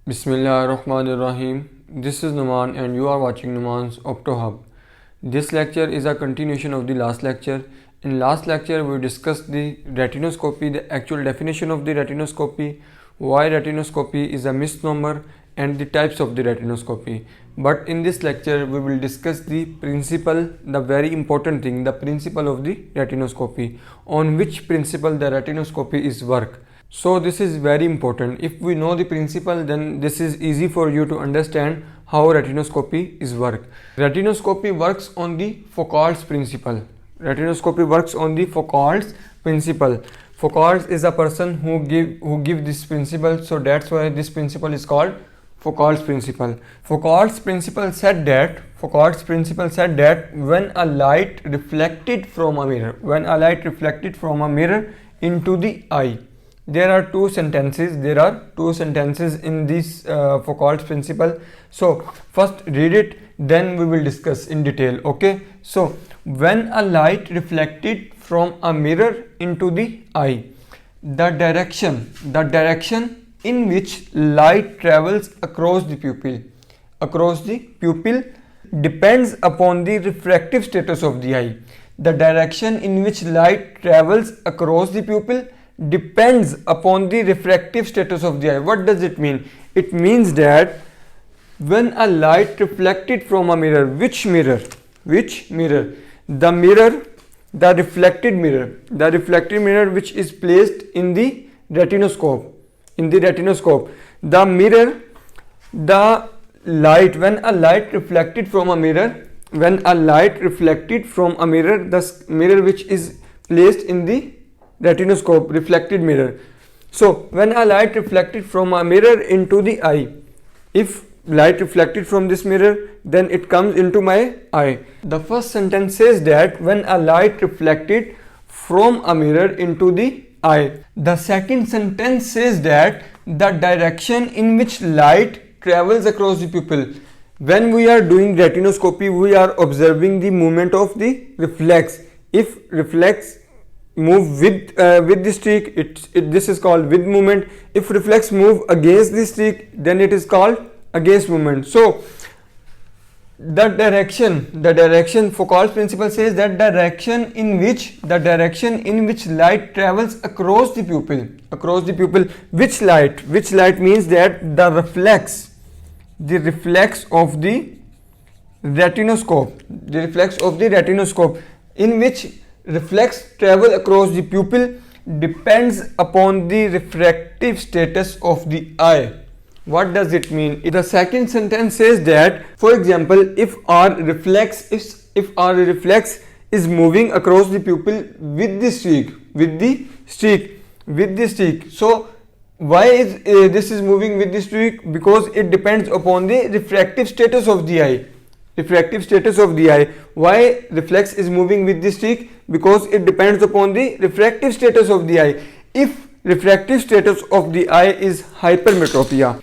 Bismillahirrahmanirrahim. This is Nouman and you are watching Noumans Optohub. This lecture is a continuation of the last lecture. In last lecture we discussed the retinoscopy, the actual definition of the retinoscopy, why retinoscopy is a misnomer and the types of the retinoscopy. But in this lecture we will discuss the principle, the very important thing, the principle of the retinoscopy, on which principle the retinoscopy is work. So this is very important. If we know the principle, then this is easy for you to understand how retinoscopy is work. Retinoscopy works on the Foucault's principle. Retinoscopy works on the Foucault's principle. Foucault is a person who give this principle, so that's why this principle is called Foucault's principle. Foucault's principle said that when a light reflected from a mirror into the eye, there are two sentences in this Foucault's principle. So first read it, then we will discuss in detail. Okay, so when a light reflected from a mirror into the eye, the direction in which light travels across the pupil depends upon the refractive status of the eye. The direction in which light travels across the pupil depends upon the refractive status of the eye. What does it mean? It means that when a light reflected from a mirror, which mirror? The reflected mirror which is placed in the retinoscope. When a light reflected from a mirror, the mirror which is placed in the retinoscope, reflected mirror. So when a light reflected from a mirror into the eye, if light reflected from this mirror, then it comes into my eye. The first sentence says that when a light reflected from a mirror into the eye. The second sentence says that the direction in which light travels across the pupil. When we are doing retinoscopy, we are observing the movement of the reflex. If reflex move with the streak, this is called with movement. If reflex move against the streak, then it is called against movement. So the direction Foucault's principle says that direction in which light travels across the pupil. Which light means that the reflex of the retinoscope, in which reflex travel across the pupil depends upon the refractive status of the eye. What does it mean? The second sentence says that, for example, if our reflex is moving across the pupil with the streak, so why is this is moving with the streak? Because it depends upon the refractive status of the eye. Why reflex is moving with the streak? Because it depends upon the refractive status of the eye. If refractive status of the eye is hypermetropia,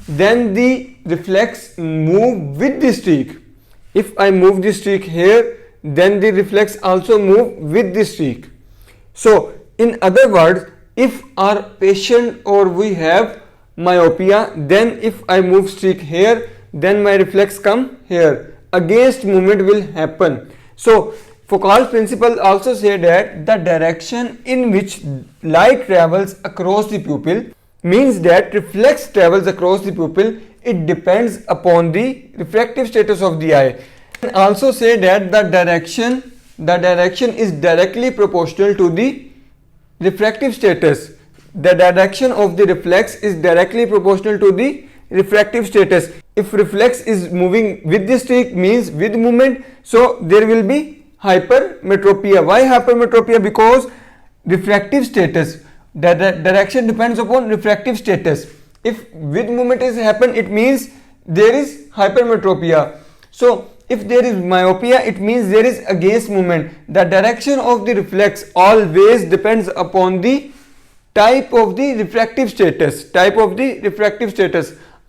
then the reflex move with the streak. If I move the streak here, then the reflex also move with the streak. So in other words, if our patient or we have myopia, then if I move streak here, then my reflex come here. Against movement will happen. So Foucault's principle also say that the direction in which light travels across the pupil means that reflex travels across the pupil. It depends upon the refractive status of the eye. And also say that the direction is directly proportional to the refractive status. The direction of the reflex is directly proportional to the refractive status. If reflex is moving with the streak, means with movement, so there will be hypermetropia. Why hypermetropia? Because refractive status, the direction depends upon refractive status. If with movement is happen, it means there is hypermetropia. So if there is myopia, it means there is against movement. The direction of the reflex always depends upon the type of the refractive status.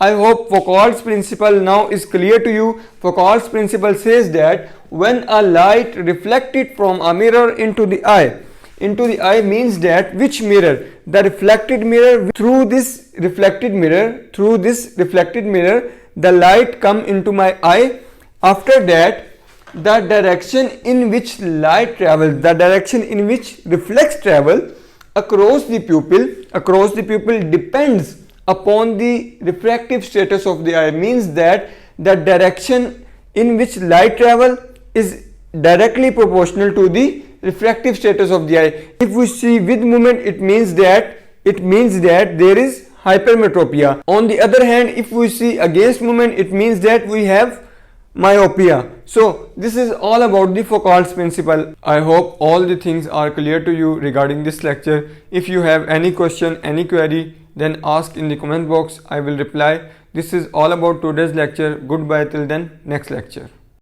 I hope Foucault's principle now is clear to you. Foucault's principle says that when a light reflected from a mirror into the eye means that which mirror? The reflected mirror. Through this reflected mirror, the light come into my eye. After that, the direction in which light travels, the direction in which reflex travel across the pupil depends upon the refractive status of the eye. Means that the direction in which light travel is directly proportional to the refractive status of the eye. If we see with movement, it means that there is hypermetropia. On the other hand, if we see against movement, it means that we have myopia. So this is all about the Foucault's principle. I hope all the things are clear to you regarding this lecture. If you have any question, any query, then ask in the comment box. I will reply. This is all about today's lecture. Goodbye till then, next lecture.